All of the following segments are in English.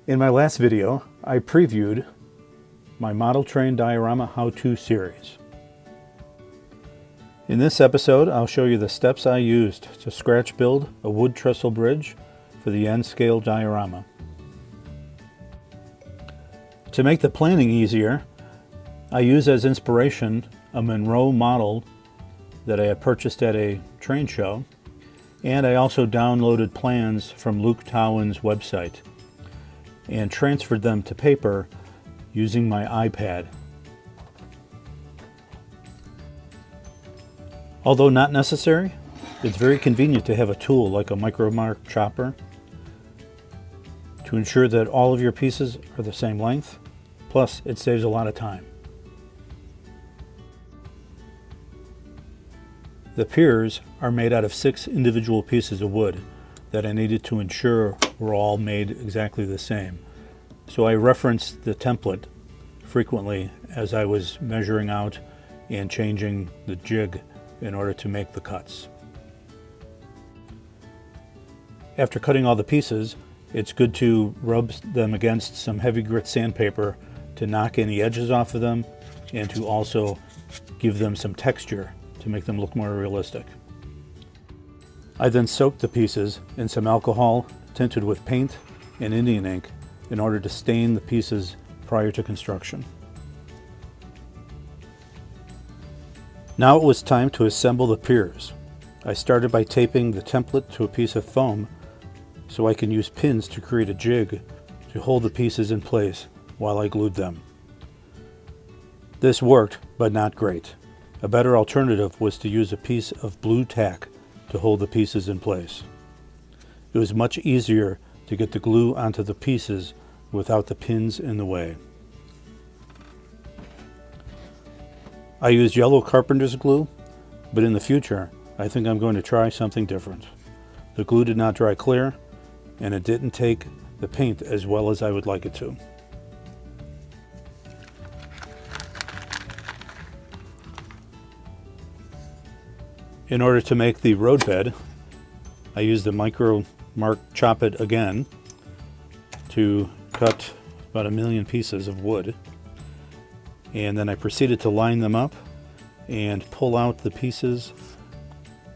In my last video, I previewed my Model Train Diorama How-To series. In this episode, I'll show you the steps I used to scratch build a wood trestle bridge for the N-scale diorama. To make the planning easier, I use as inspiration a Monroe model that I had purchased at a train show, and I also downloaded plans from Luke Towan's website and transferred them to paper using my iPad. Although not necessary, it's very convenient to have a tool like a micro-mark chopper to ensure that all of your pieces are the same length. Plus, it saves a lot of time. The piers are made out of 6 individual pieces of wood that I needed to ensure were all made exactly the same. So I referenced the template frequently as I was measuring out and changing the jig in order to make the cuts. After cutting all the pieces, it's good to rub them against some heavy grit sandpaper to knock any edges off of them and to also give them some texture to make them look more realistic. I then soaked the pieces in some alcohol tinted with paint and Indian ink in order to stain the pieces prior to construction. Now it was time to assemble the piers. I started by taping the template to a piece of foam so I can use pins to create a jig to hold the pieces in place while I glued them. This worked, but not great. A better alternative was to use a piece of blue tack to hold the pieces in place. It was much easier to get the glue onto the pieces without the pins in the way. I used yellow carpenter's glue, but in the future, I think I'm going to try something different. The glue did not dry clear, and it didn't take the paint as well as I would like it to. In order to make the roadbed, I used the micro mark chop it again to cut about 1 million pieces of wood, and then I proceeded to line them up and pull out the pieces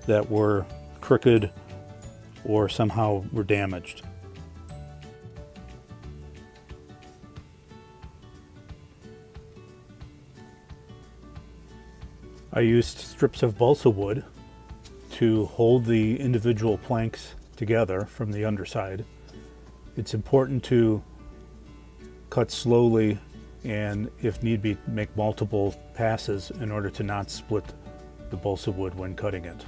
that were crooked or somehow were damaged. I used strips of balsa wood to hold the individual planks together from the underside. It's important to cut slowly and, if need be, make multiple passes in order to not split the balsa wood when cutting it.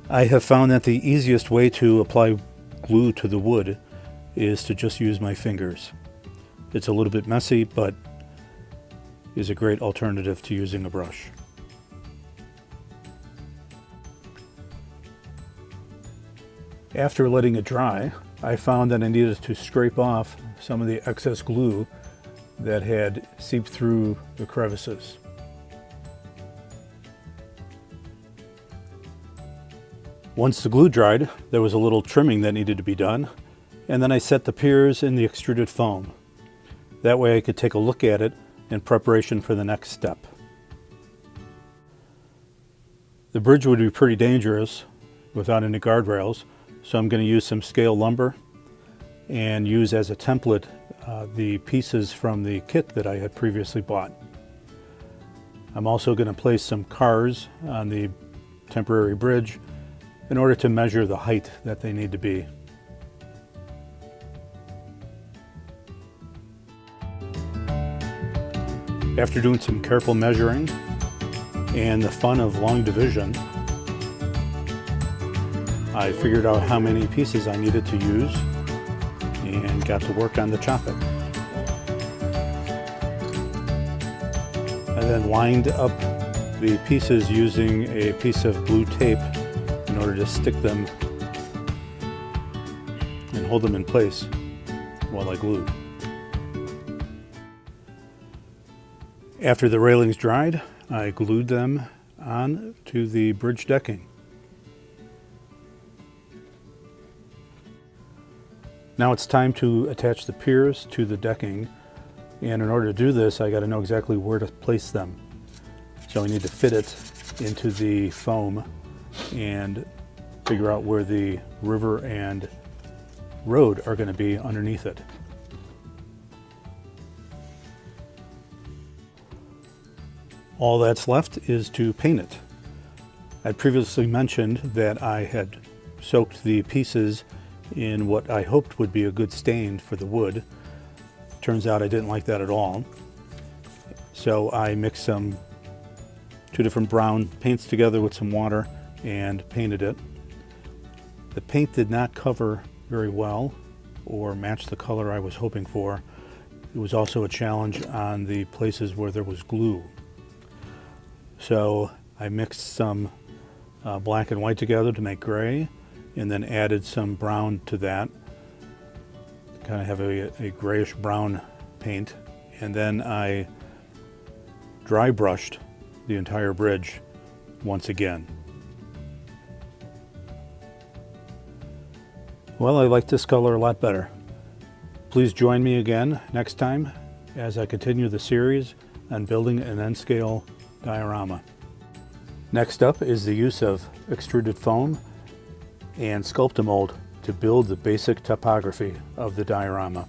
I have found that the easiest way to apply glue to the wood is to just use my fingers. It's a little bit messy, but is a great alternative to using a brush. After letting it dry, I found that I needed to scrape off some of the excess glue that had seeped through the crevices. Once the glue dried, there was a little trimming that needed to be done, and then I set the piers in the extruded foam. That way I could take a look at it in preparation for the next step. The bridge would be pretty dangerous without any guardrails, so I'm going to use some scale lumber and use as a template the pieces from the kit that I had previously bought. I'm also going to place some cars on the temporary bridge in order to measure the height that they need to be. After doing some careful measuring and the fun of long division, I figured out how many pieces I needed to use and got to work on the chop it. I then lined up the pieces using a piece of blue tape in order to stick them and hold them in place while I glued. After the railings dried, I glued them on to the bridge decking. Now it's time to attach the piers to the decking, and in order to do this I got to know exactly where to place them. So I need to fit it into the foam and figure out where the river and road are going to be underneath it. All that's left is to paint it. I previously mentioned that I had soaked the pieces in what I hoped would be a good stain for the wood. Turns out I didn't like that at all. So I mixed two different brown paints together with some water and painted it. The paint did not cover very well or match the color I was hoping for. It was also a challenge on the places where there was glue. So I mixed some black and white together to make gray, and then added some brown to that. Kind of have a grayish brown paint. And then I dry brushed the entire bridge once again. Well, I like this color a lot better. Please join me again next time as I continue the series on building an N-scale diorama. Next up is the use of extruded foam and Sculpt-A-Mold to build the basic topography of the diorama.